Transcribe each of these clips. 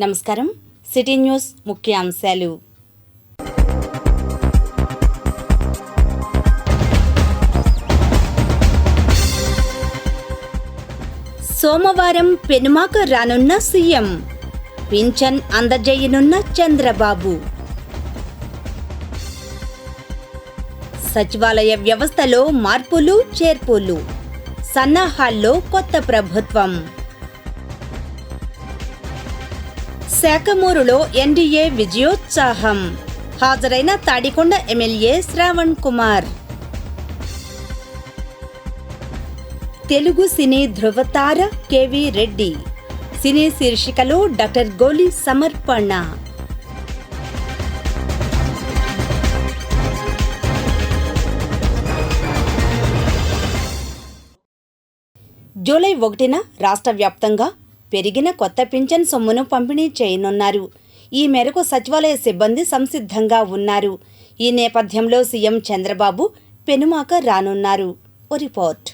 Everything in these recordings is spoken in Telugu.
నమస్కారం. సిటీ న్యూస్ ముఖ్యాంశాలు. సోమవారం పెనుమాక రానున్న సీఎం, పింఛన్ అందజేయనున్న చంద్రబాబు. సచివాలయ వ్యవస్థలో మార్పులు చేర్పులు, సన్నాహాల్లో కొత్త ప్రభుత్వం. శాఖమూరులో ఎన్డీఏ విజయోత్సాహం, హాజరైన తాడికొండ ఎమ్మెల్యే శ్రావణ్ కుమార్. తెలుగు సినీ ధృవతార కేవీ రెడ్డి, సినీ శీర్షికలో డాక్టర్ గోలి సమర్పణ. జూలై 1న రాష్ట్ర వ్యాప్తంగా పెరిగిన కొత్త పింఛన్ సొమ్మును పంపిణీ చేయనున్నారు. ఈ మేరకు సచివాలయ సిబ్బంది సంసిద్ధంగా ఉన్నారు. ఈ నేపథ్యంలో సీఎం చంద్రబాబు పెనుమాక రానున్నారు. ఓ రిపోర్ట్.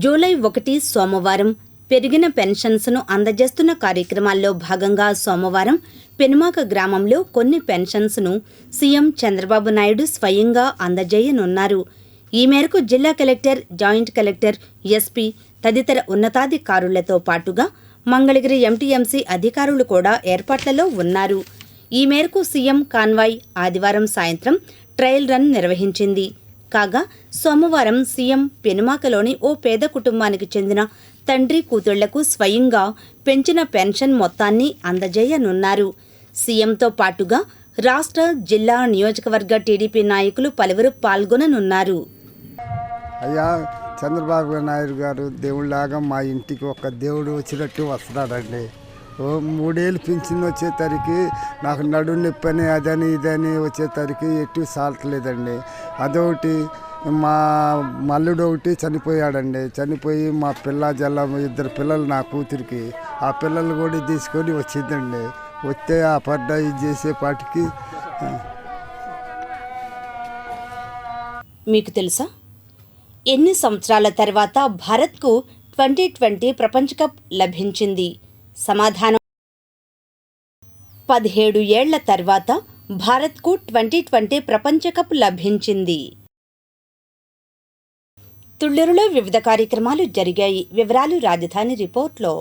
జూలై 1 సోమవారం పెరిగిన పెన్షన్స్ను అందజేస్తున్న కార్యక్రమాల్లో భాగంగా సోమవారం పెనుమాక గ్రామంలో కొన్ని పెన్షన్స్ను సీఎం చంద్రబాబు నాయుడు స్వయంగా అందజేయనున్నారు. ఈ మేరకు జిల్లా కలెక్టర్, జాయింట్ కలెక్టర్, ఎస్పీ తదితర ఉన్నతాధికారులతో పాటుగా మంగళగిరి ఎంటీఎంసీ అధికారులు కూడా ఏర్పాట్లలో ఉన్నారు. ఈ మేరకు సీఎం కాన్వాయ్ ఆదివారం సాయంత్రం ట్రయల్ రన్ నిర్వహించింది. కాగా సోమవారం సీఎం పెనుమాకలోని ఓ పేద కుటుంబానికి చెందిన తండ్రి కూతుళ్లకు స్వయంగా పెంచిన పెన్షన్ మొత్తాన్ని అందజేయనున్నారు. సీఎంతో పాటుగా రాష్ట్ర, జిల్లా, నియోజకవర్గ టీడీపీ నాయకులు పలువురు పాల్గొననున్నారు. అయ్యా చంద్రబాబు నాయుడు గారు దేవుళ్ళలాగా మా ఇంటికి ఒక దేవుడు వచ్చినట్టు వస్తున్నాడండి. 3 ఏళ్ళు పింఛన్ వచ్చేసరికి నాకు నడు నొప్పని అదని ఇదని వచ్చేసరికి ఎటు సాలట్లేదండి. అదొకటి మా మల్లుడు ఒకటి చనిపోయాడండి. చనిపోయి మా పిల్ల జల్ల 2 పిల్లలు నా కూతురికి, ఆ పిల్లలు కూడా తీసుకొని వచ్చిందండి. వస్తే ఆ పడ్డ ఇది చేసేపాటికి. మీకు తెలుసా, ఎన్ని సంవత్సరాల తర్వాత భారత్కు 2020 ప్రపంచ కప్ లభించింది? సమాధానం 17 ఏళ్ల తర్వాత భారత్కు 2020 ప్రపంచ కప్ లభించింది. తుళ్లూరులో వివిధ కార్యక్రమాలు జరిగాయి. వివరాలు రాజధాని రిపోర్ట్లో.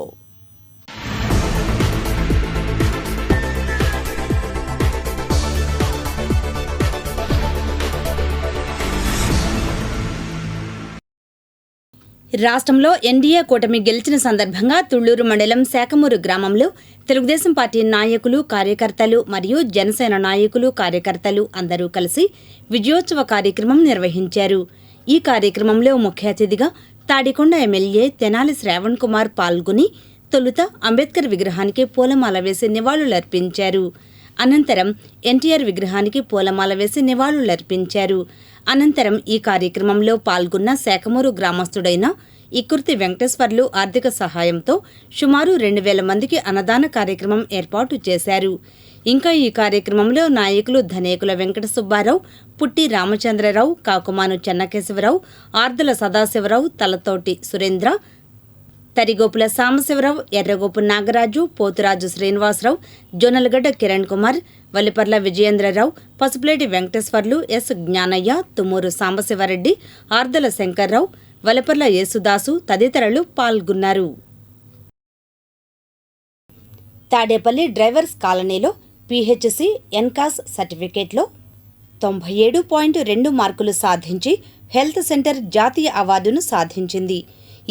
రాష్ట్రంలో ఎన్డీఏ కూటమి గెలిచిన సందర్భంగా తుళ్లూరు మండలం శాఖమూరు గ్రామంలో తెలుగుదేశం పార్టీ నాయకులు, కార్యకర్తలు మరియు జనసేన నాయకులు, కార్యకర్తలు అందరూ కలిసి విజయోత్సవ కార్యక్రమం నిర్వహించారు. ఈ కార్యక్రమంలో ముఖ్య అతిథిగా తాడికొండ ఎమ్మెల్యే తెనాలి శ్రావణ్ కుమార్ పాల్గొని తొలుత అంబేద్కర్ విగ్రహానికి పూలమాల వేసి నివాళులర్పించారు. అనంతరం ఎన్టీఆర్ విగ్రహానికి పూలమాల వేసి నివాళులర్పించారు. అనంతరం ఈ కార్యక్రమంలో పాల్గొన్న శాఖమూరు గ్రామస్తుడైన ఇకుర్తి వెంకటేశ్వర్లు ఆర్థిక సహాయంతో సుమారు 2000 మందికి అన్నదాన కార్యక్రమం ఏర్పాటు చేశారు. ఇంకా ఈ కార్యక్రమంలో నాయకులు ధనేకుల వెంకట సుబ్బారావు, పుట్టి రామచంద్రరావు, కాకుమాను చెన్నకేశవరావు, ఆర్దల సదాశివరావు, తలతోటి సురేంద్ర, తరిగోపుల సాంబశివరావు, ఎర్రగోపు నాగరాజు, పోతురాజు శ్రీనివాసరావు, జొన్నలగడ్డ కిరణ్ కుమార్, వల్లిపర్ల విజయేంద్రరావు, పసుపులేటి వెంకటేశ్వర్లు, ఎస్ జ్ఞానయ్య, తుమ్మూరు సాంబశివరెడ్డి, ఆర్దల శంకర్రావు, వల్లిపర్ల యేసుదాసు తదితరులు పాల్గొన్నారు. తాడేపల్లి డ్రైవర్స్ కాలనీలో పీహెచ్సీ ఎన్కాస్ సర్టిఫికేట్లో 97.2 మార్కులు సాధించి హెల్త్ సెంటర్ జాతీయ అవార్డును సాధించింది.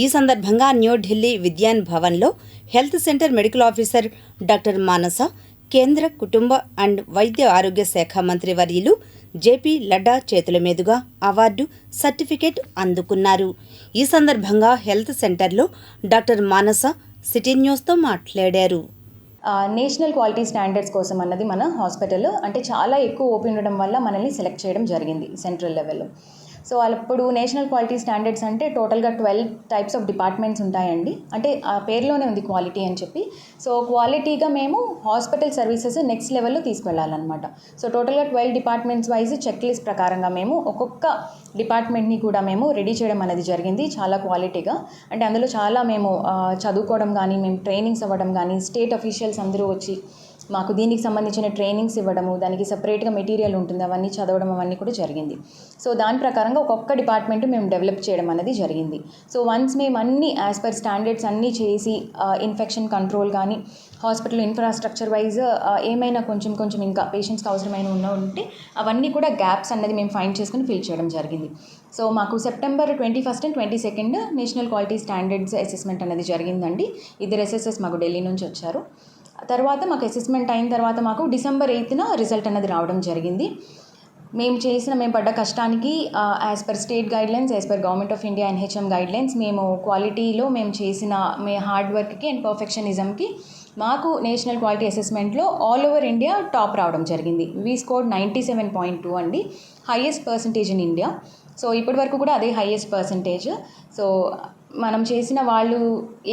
ఈ సందర్భంగా న్యూఢిల్లీ విజ్ఞాన్ భవన్లో health centre medical officer doctor Manasa, కేంద్ర కుటుంబ అండ్ వైద్య ఆరోగ్య శాఖ మంత్రి వర్యులు జేపీ లడ్డా చేతుల మీదుగా అవార్డు, సర్టిఫికేట్ అందుకున్నారు. ఈ సందర్భంగా హెల్త్ సెంటర్లో డాక్టర్ మానస సిటీ న్యూస్తో మాట్లాడారు. నేషనల్ క్వాలిటీ స్టాండర్డ్స్ కోసం అన్నది మన హాస్పిటల్ అంటే చాలా ఎక్కువ ఓపీ ఉండడం వల్ల మనల్ని సెలెక్ట్ చేయడం జరిగింది సెంట్రల్ లెవెల్లో. సో అప్పుడు నేషనల్ క్వాలిటీ స్టాండర్డ్స్ అంటే టోటల్గా 12 టైప్స్ ఆఫ్ డిపార్ట్మెంట్స్ ఉంటాయండి. అంటే ఆ పేరులోనే ఉంది క్వాలిటీ అని చెప్పి. సో క్వాలిటీగా మేము హాస్పిటల్ సర్వీసెస్ నెక్స్ట్ లెవెల్లో తీసుకెళ్ళాలన్నమాట. సో టోటల్గా 12 డిపార్ట్మెంట్స్ వైజ్ చెక్ లిస్ట్ ప్రకారంగా మేము ఒక్కొక్క డిపార్ట్మెంట్ని కూడా మేము రెడీ చేయడం అనేది జరిగింది చాలా క్వాలిటీగా. అంటే అందులో చాలా మేము చదువుకోవడం కానీ, మేము ట్రైనింగ్స్ అవ్వడం కానీ, స్టేట్ అఫీషియల్స్ అందరూ వచ్చి మాకు దీనికి సంబంధించిన ట్రైనింగ్స్ ఇవ్వడము, దానికి సపరేట్గా మెటీరియల్ ఉంటుంది, అవన్నీ చదవడం అవన్నీ కూడా జరిగింది. సో దాని ప్రకారంగా ఒక్కొక్క డిపార్ట్మెంట్ మేము డెవలప్ చేయడం అనేది జరిగింది. సో వన్స్ మేము అన్నీ యాజ్ పర్ స్టాండర్డ్స్ అన్నీ చేసి ఇన్ఫెక్షన్ కంట్రోల్ కానీ, హాస్పిటల్ ఇన్ఫ్రాస్ట్రక్చర్ వైజ్ ఏమైనా కొంచెం ఇంకా పేషెంట్స్కి అవసరమైన ఉంటే అవన్నీ కూడా గ్యాప్స్ అనేది మేము ఫైండ్ చేసుకుని ఫిల్ చేయడం జరిగింది. సో మాకు September 21 and 22 national quality standards assessment అనేది జరిగిందండి. ఇద్దరు ఎస్ఎస్ఎస్ మాకు ఢిల్లీ నుంచి వచ్చారు. తర్వాత మాకు అసెస్మెంట్ అయిన తర్వాత మాకు డిసెంబర్ 8న రిజల్ట్ అనేది రావడం జరిగింది. మేము పడ్డ కష్టానికి as per state guidelines, as per government of India NHM guidelines, మేము క్వాలిటీలో మేము చేసిన హార్డ్ వర్క్కి అండ్ పర్ఫెక్షనిజంకి మాకు నేషనల్ క్వాలిటీ అసెస్మెంట్లో ఆల్ ఓవర్ ఇండియా టాప్ రావడం జరిగింది. వీ స్కోర్డ్ 97.2 అండి, highest percentage in India. So ఇప్పటి వరకు కూడా అదే హైయెస్ట్ పర్సంటేజ్. సో మనం చేసిన వాళ్ళు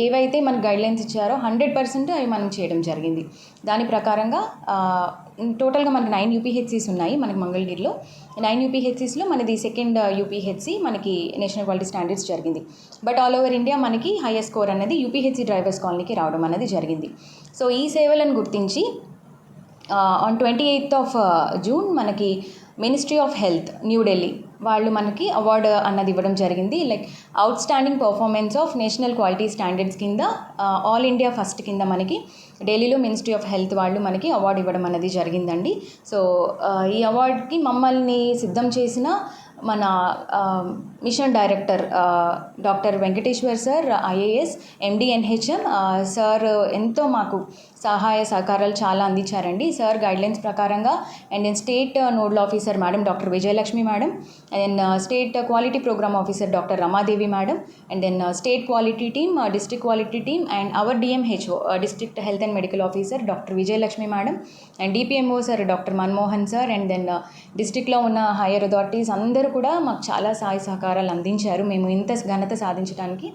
ఏవైతే మనకు గైడ్లైన్స్ ఇచ్చారో 100% అవి మనం చేయడం జరిగింది. దాని ప్రకారంగా టోటల్గా మనకి 9 UPHCs ఉన్నాయి మనకి మంగళగిరిలో. 9 UPHCస్లో మనది సెకండ్ UPHC మనకి నేషనల్ క్వాలిటీ స్టాండర్డ్స్ జరిగింది. బట్ ఆల్ ఓవర్ ఇండియా మనకి హైయెస్ట్ స్కోర్ అనేది UPHC డ్రైవర్స్ కాలనీకి రావడం అనేది జరిగింది. సో ఈ సేవలను గుర్తించి ఆన్ 28th June మనకి మినిస్ట్రీ ఆఫ్ హెల్త్ న్యూఢిల్లీ వాళ్ళు మనకి అవార్డు అన్నది ఇవ్వడం జరిగింది. Like out standing performance of national quality standards కింద ఆల్ ఇండియా ఫస్ట్ కింద మనకి ఢిల్లీలో మినిస్ట్రీ ఆఫ్ హెల్త్ వాళ్ళు మనకి అవార్డు ఇవ్వడం అనేది జరిగిందండి. సో ఈ అవార్డుకి మమ్మల్ని సిద్ధం చేసిన మన mission director doctor Venkateshwar sir, IAS, MD NHM sir ఎంతో మాకు సహాయ సహకారాలు చాలా అందించారండి. సార్ గైడ్లైన్స్ ప్రకారంగా and then state nodal officer madam doctor Vijayalakshmi madam, and then state quality programme officer doctor Ramadevi madam, and then state quality team, district quality team and our DMHO district health and medical officer doctor Vijayalakshmi madam, and DPMO sir doctor Manmohan sir, and then డిస్ట్రిక్ట్లో ఉన్న హైయర్ అథారిటీస్ అందరూ కూడా మాకు చాలా సహాయ సహకారాలు అందించారు మేము ఇంత ఘనత సాధించడానికి.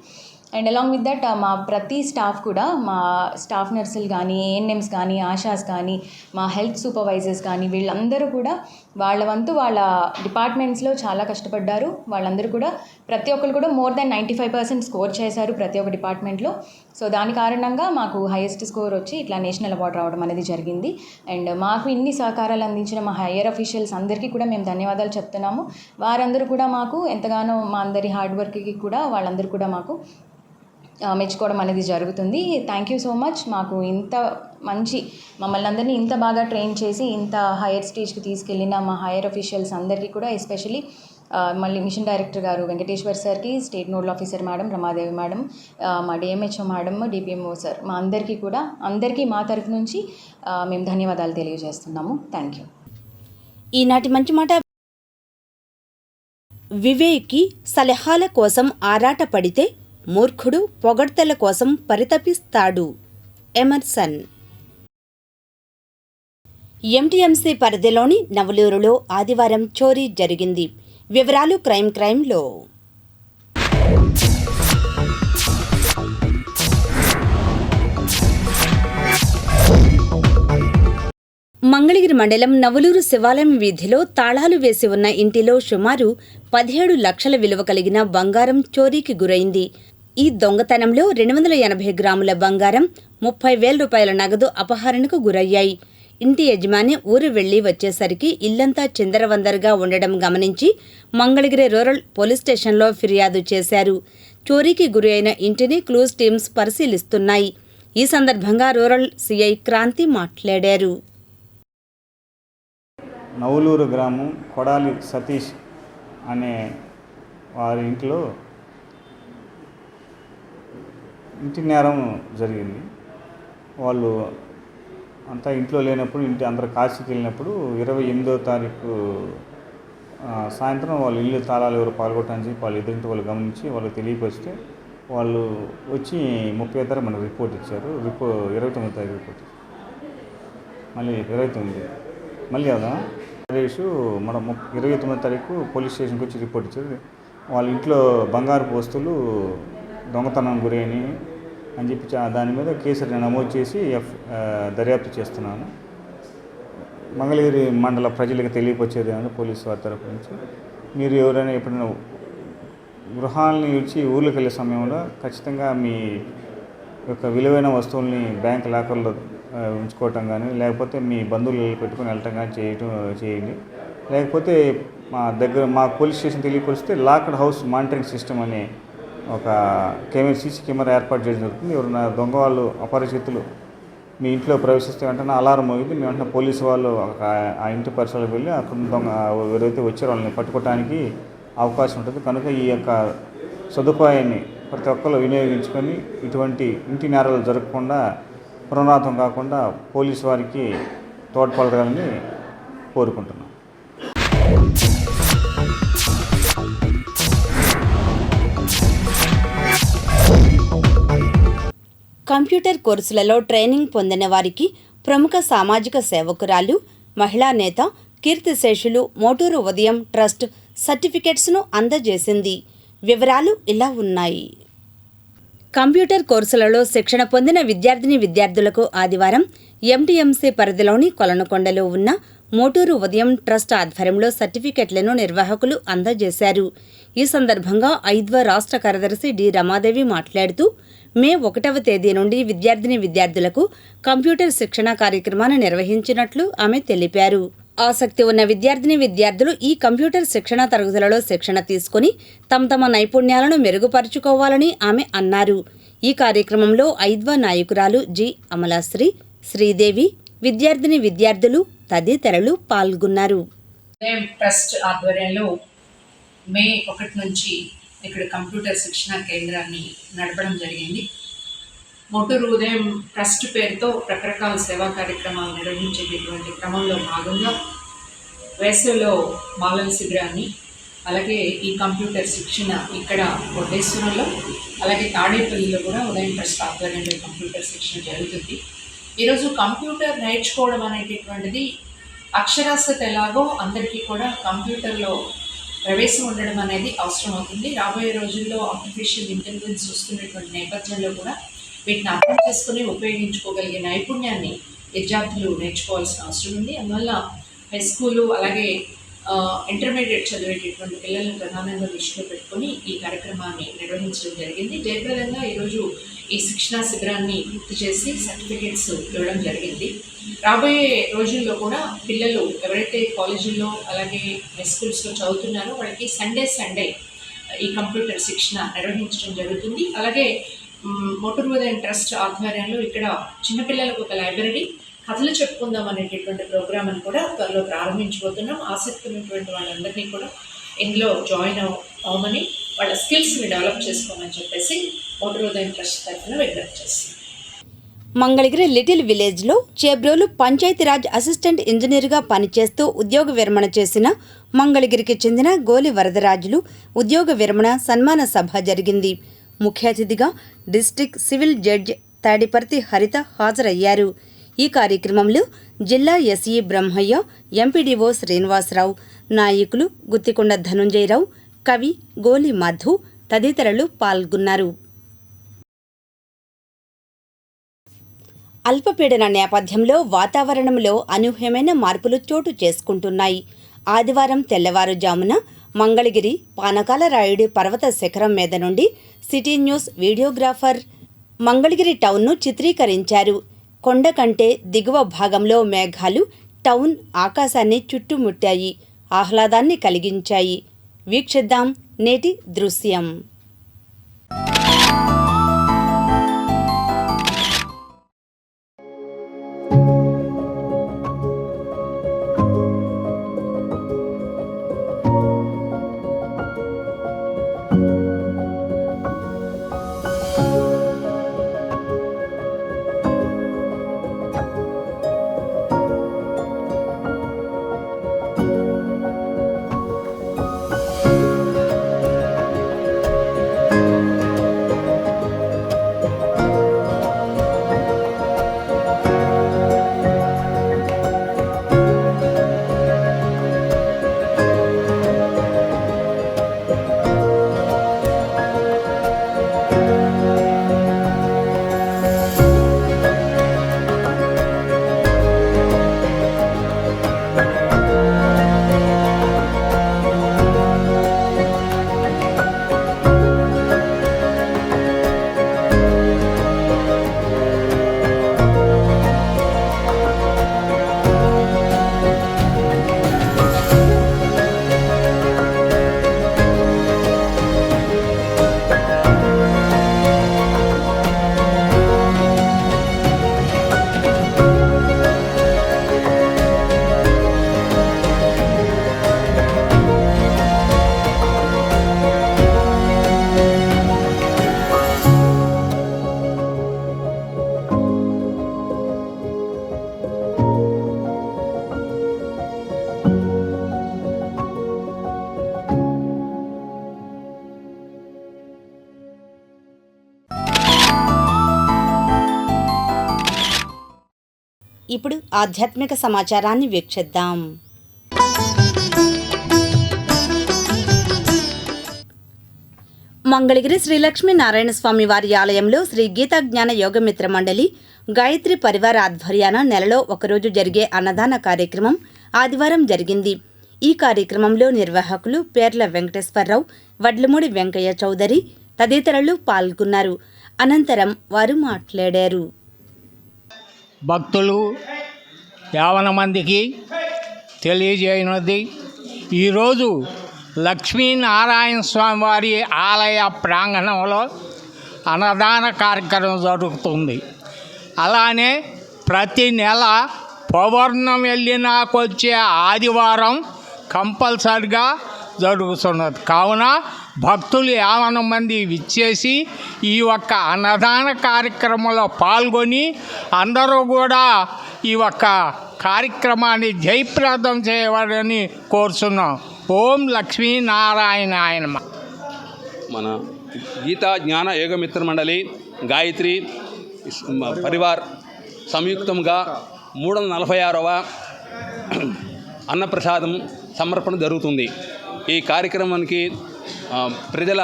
అండ్ అలాంగ్ విత్ దట్ మా ప్రతి స్టాఫ్ కూడా, మా స్టాఫ్ నర్సులు కానీ, ANMs కానీ, ఆశాస్ కానీ, మా హెల్త్ సూపర్వైజర్స్ కానీ, వీళ్ళందరూ కూడా వాళ్ళ వంతు వాళ్ళ డిపార్ట్మెంట్స్లో చాలా కష్టపడ్డారు. వాళ్ళందరూ కూడా ప్రతి ఒక్కరు కూడా more than 95% స్కోర్ చేశారు ప్రతి ఒక్క డిపార్ట్మెంట్లో. సో దాని కారణంగా మాకు హైయెస్ట్ స్కోర్ వచ్చి ఇట్లా నేషనల్ అవార్డు రావడం అనేది జరిగింది. అండ్ మాకు ఇన్ని సహకారాలు అందించిన మా హైయర్ అఫీషియల్స్ అందరికీ కూడా మేము ధన్యవాదాలు చెప్తున్నాము. వారందరూ కూడా మాకు ఎంతగానో మా అందరి హార్డ్ వర్క్కి కూడా వాళ్ళందరూ కూడా మాకు మెచ్చుకోవడం అనేది జరుగుతుంది. Thank you so much. మాకు ఇంత మంచి మమ్మల్ని అందరినీ ఇంత బాగా ట్రైన్ చేసి ఇంత హైయర్ స్టేజ్కి తీసుకెళ్ళిన మా హైయర్ అఫీషియల్స్ అందరికీ కూడా, ఎస్పెషలీ మళ్ళీ మిషన్ డైరెక్టర్ గారు వెంకటేశ్వర్ సార్కి, state nodal officer madam Ramadevi madam, మా DMHO మేడం, DPMO సార్, మా అందరికీ కూడా మా తరఫు నుంచి మేము ధన్యవాదాలు తెలియజేస్తున్నాము. Thank you. ఈనాటి మంచి మాట. వివేకి సలహాల కోసం ఆరాటపడితే మూర్ఖుడు పొగడ్తల కోసం పరితపిస్తాడు. ఎమర్సన్. MTMC పరిధిలోని నవలూరులో ఆదివారం చోరీ జరిగింది. వివరాలు క్రైమ్లో. మంగళగిరి మండలం నవలూరు శివాలయం వీధిలో తాళాలు వేసి ఉన్న ఇంటిలో సుమారు 17 లక్షల విలువ కలిగిన బంగారం చోరీకి గురైంది. ఈ దొంగతనంలో 280 గ్రాముల బంగారం, 30,000 రూపాయల నగదు అపహరణకు గురయ్యాయి. ఇంటి యజమాని ఊరు వెళ్లి వచ్చేసరికి ఇల్లంతా చిందరవందరగా ఉండడం గమనించి మంగళగిరి రూరల్ పోలీస్ స్టేషన్లో ఫిర్యాదు చేశారు. చోరీకి గురి అయిన ఇంటిని క్లూస్ టీమ్స్ పరిశీలిస్తున్నాయి. ఈ సందర్భంగా రూరల్ CI క్రాంతి మాట్లాడారు. నవలూరు గ్రామం కొడాలి సతీష్ అనే వారి ఇంట్లో ఇంటి నేరం జరిగింది. వాళ్ళు అంతా ఇంట్లో లేనప్పుడు, ఇంటి అందరూ కాశీకి వెళ్ళినప్పుడు 28వ తారీఖు సాయంత్రం వాళ్ళు ఇల్లు తాళాలు ఎవరు పాల్గొట్టడానికి వాళ్ళు ఎదురింటి వాళ్ళు గమనించి వాళ్ళకి తెలియపరిస్తే వాళ్ళు వచ్చి 30వ తారీఖు మనకు రిపోర్ట్ ఇచ్చారు. 29వ తారీఖు రిపోర్ట్, మళ్ళీ 29 మళ్ళీ అవుదా నరేష్ మన 29వ తారీఖు పోలీస్ స్టేషన్కి వచ్చి రిపోర్ట్ ఇచ్చారు. వాళ్ళ ఇంట్లో బంగారపు వస్తువులు దొంగతనం గురైనవి అని చెప్పి దాని మీద కేసు నమోదు చేసి దర్యాప్తు చేస్తున్నాను. మంగళగిరి మండల ప్రజలకు తెలియపరిచేది ఏమన్నా పోలీసు వారి తరపు నుంచి, మీరు ఎవరైనా ఎప్పుడైనా గృహాలని విడిచి ఊర్లోకి వెళ్ళే సమయంలో ఖచ్చితంగా మీ యొక్క విలువైన వస్తువుల్ని బ్యాంక్ లాకర్లో ఉంచుకోవటం కానీ, లేకపోతే మీ బంధువులు పెట్టుకొని వెళ్ళటం కానీ చేయండి. లేకపోతే మా పోలీస్ స్టేషన్ తెలియపరిస్తే లాక్డ్ హౌస్ మానిటరింగ్ సిస్టమ్ అనే ఒక సీసీ కెమెరా ఏర్పాటు చేయడం జరుగుతుంది. ఎవరైనా దొంగ వాళ్ళు అపరిచితులు మీ ఇంట్లో ప్రవేశిస్తే వెంటనే అలారం మోగింది. మేము వెంటనే పోలీసు వాళ్ళు ఆ ఇంటి పరిసరాలకు వెళ్ళి అక్కడ దొంగ ఎవరైతే వచ్చారో వాళ్ళని పట్టుకోవడానికి అవకాశం ఉంటుంది. కనుక ఈ యొక్క సదుపాయాన్ని ప్రతి ఒక్కరు వినియోగించుకొని ఇటువంటి ఇంటి నేరాలు జరగకుండా, పునరావృతం కాకుండా పోలీసు వారికి తోడ్పడాలని కోరుకుంటున్నాం. కంప్యూటర్ కోర్సులలో ట్రైనింగ్ పొందిన వారికి ప్రముఖ సామాజిక సేవకురాలు, మహిళా నేత, కీర్తిశేషులు మోటూరు ఉదయం ట్రస్ట్ సర్టిఫికెట్స్ను అందజేసింది. వివరాలు ఇలా ఉన్నాయి. కంప్యూటర్ కోర్సులలో శిక్షణ పొందిన విద్యార్థులకు ఆదివారం ఎంటీఎంసీ పరిధిలోని కొలనుకొండలో ఉన్న మోటూరు ఉదయం ట్రస్ట్ ఆధ్వర్యంలో సర్టిఫికెట్లను నిర్వాహకులు అందజేశారు. ఈ సందర్భంగా ఐద్వ రాష్ట్ర కార్యదర్శి డి రమాదేవి మాట్లాడుతూ, మే 1వ తేదీ నుండి విద్యార్థులకు కంప్యూటర్ శిక్షణ కార్యక్రమాన్ని నిర్వహించినట్లు ఆమె తెలిపారు. ఆసక్తి ఉన్న విద్యార్థులు ఈ కంప్యూటర్ శిక్షణ తరగతులలో శిక్షణ తీసుకుని తమ నైపుణ్యాలను మెరుగుపరుచుకోవాలని ఆమె అన్నారు. ఈ కార్యక్రమంలో ఐద్వ నాయకురాలు జి అమలాశ్రీ, శ్రీదేవి, విద్యార్థులు తదితరులు పాల్గొన్నారు. ట్రస్ట్ ఆధ్వర్యంలో మే 1 నుంచి ఇక్కడ కంప్యూటర్ శిక్షణ కేంద్రాన్ని నడపడం జరిగింది. మోటూరు ఉదయం ట్రస్ట్ పేరుతో రకరకాల సేవా కార్యక్రమాలు నిర్వహించేటటువంటి క్రమంలో భాగంగా వేసవిలో బాలల శిబిరాన్ని, అలాగే ఈ కంప్యూటర్ శిక్షణ ఇక్కడ కొట్టేశ్వరంలో, అలాగే తాడేపల్లిలో కూడా ఉదయం ట్రస్ట్ ఆధ్వర్యంలో కంప్యూటర్ శిక్షణ జరుగుతుంది. ఈరోజు కంప్యూటర్ నేర్చుకోవడం అనేటటువంటిది అక్షరాస్యత ఎలాగో అందరికీ కూడా కంప్యూటర్లో ప్రవేశం ఉండడం అనేది అవసరం అవుతుంది. రాబోయే రోజుల్లో ఆర్టిఫిషియల్ ఇంటెలిజెన్స్ వస్తున్నటువంటి నేపథ్యంలో కూడా వీటిని అర్థం చేసుకుని ఉపయోగించుకోగలిగే నైపుణ్యాన్ని విద్యార్థులు నేర్చుకోవాల్సిన అవసరం ఉంది. అందువల్ల హై స్కూలు అలాగే ఇంటర్మీడియట్ చదివేటటువంటి పిల్లలను ప్రధానంగా దృష్టిలో పెట్టుకొని ఈ కార్యక్రమాన్ని నిర్వహించడం జరిగింది. జయప్రదంగా ఈరోజు ఈ శిక్షణా శిబిరాన్ని పూర్తి చేసి సర్టిఫికేట్స్ ఇవ్వడం జరిగింది. రాబోయే రోజుల్లో కూడా పిల్లలు ఎవరైతే కాలేజీల్లో అలాగే హై స్కూల్స్లో చదువుతున్నారో వాళ్ళకి సండే ఈ కంప్యూటర్ శిక్షణ నిర్వహించడం జరుగుతుంది. అలాగే మోటూరు ఉదయం ట్రస్ట్ ఆధ్వర్యంలో ఇక్కడ చిన్నపిల్లలకు ఒక లైబ్రరీ, కథలు చెప్పుకుందాం అనేటటువంటి ప్రోగ్రామ్ని కూడా త్వరలో ప్రారంభించబోతున్నాం. ఆసక్తి ఉన్నటువంటి వాళ్ళందరినీ కూడా ఇందులో జాయిన్ అవ్వమని, వాళ్ళ స్కిల్స్ని డెవలప్ చేసుకోమని చెప్పేసి మోటూరు ఉదయం ట్రస్ట్ తరఫున విజ్ఞప్తి చేస్తున్నాం. మంగళగిరి లిటిల్ విలేజ్లో చేబ్రోలు పంచాయతీరాజ్ అసిస్టెంట్ ఇంజనీర్గా పనిచేస్తూ ఉద్యోగ విరమణ చేసిన మంగళగిరికి చెందిన గోలి వరదరాజులు ఉద్యోగ విరమణ సన్మాన సభ జరిగింది. ముఖ్య అతిథిగా డిస్ట్రిక్ట్ సివిల్ జడ్జి తాడిపర్తి హరిత హాజరయ్యారు. ఈ కార్యక్రమంలో జిల్లా ఎస్ఈ బ్రహ్మయ్య, ఎంపీడీఓ శ్రీనివాసరావు, నాయకులు గుత్తికొండ ధనుంజయరావు, కవి, గోలి మధు తదితరులు పాల్గొన్నారు. అల్పపీడన నేపథ్యంలో వాతావరణంలో అనూహ్యమైన మార్పులు చోటు చేసుకుంటున్నాయి. ఆదివారం తెల్లవారుజామున మంగళగిరి పానకాల రాయుడి పర్వత శిఖరం మీద నుండి సిటీ న్యూస్ వీడియోగ్రాఫర్ మంగళగిరి టౌన్ను చిత్రీకరించారు. కొండ కంటే దిగువ భాగంలో మేఘాలు టౌన్ ఆకాశాన్ని చుట్టుముట్టాయి, ఆహ్లాదాన్ని కలిగించాయి. వీక్షిద్దాం నేటి దృశ్యం. ఇప్పుడు ఆధ్యాత్మిక సమాచారాన్ని వీక్షిద్దాం. మంగళగిరి శ్రీ లక్ష్మీ నారాయణ స్వామి వారి ఆలయంలో శ్రీ గీతా జ్ఞాన యోగమిత్ర మండలి గాయత్రి పరివార ఆధ్వర్యాన నెలలో ఒకరోజు జరిగే అన్నదాన కార్యక్రమం ఆదివారం జరిగింది. ఈ కార్యక్రమంలో నిర్వాహకులు పేర్ల వెంకటేశ్వరరావు, వడ్లమూడి వెంకయ్య చౌదరి తదితరులు పాల్గొన్నారు. అనంతరం వారు మాట్లాడారు. భక్తులు 50 మందికి తెలియజేయనున్నది, ఈరోజు లక్ష్మీనారాయణ స్వామి వారి ఆలయ ప్రాంగణంలో అన్నదాన కార్యక్రమం జరుగుతుంది. అలానే ప్రతి నెల పౌర్ణమి వెళ్ళినాకొచ్చే ఆదివారం కంపల్సరిగా జరుగుతున్నది. కావున భక్తులు 50 మంది విచ్చేసి ఈ ఒక్క అన్నదాన కార్యక్రమంలో పాల్గొని అందరూ కూడా ఈ ఒక్క కార్యక్రమాన్ని జయప్రదం చేయవాలని కోరుతున్నాం. ఓం లక్ష్మీనారాయణాయ నమః. మన గీతా జ్ఞాన యోగమిత్ర మండలి గాయత్రి పరివార్ సంయుక్తంగా 346వ అన్నప్రసాదం సమర్పణ జరుగుతుంది. ఈ కార్యక్రమానికి ప్రజల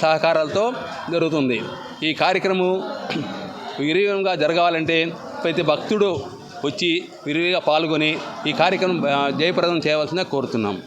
సహకారాలతో జరుగుతుంది. ఈ కార్యక్రమం విరివిగా జరగాలంటే ప్రతి భక్తుడు వచ్చి విరివిగా పాల్గొని ఈ కార్యక్రమం జయప్రదం చేయవలసిందిగా కోరుతున్నాం.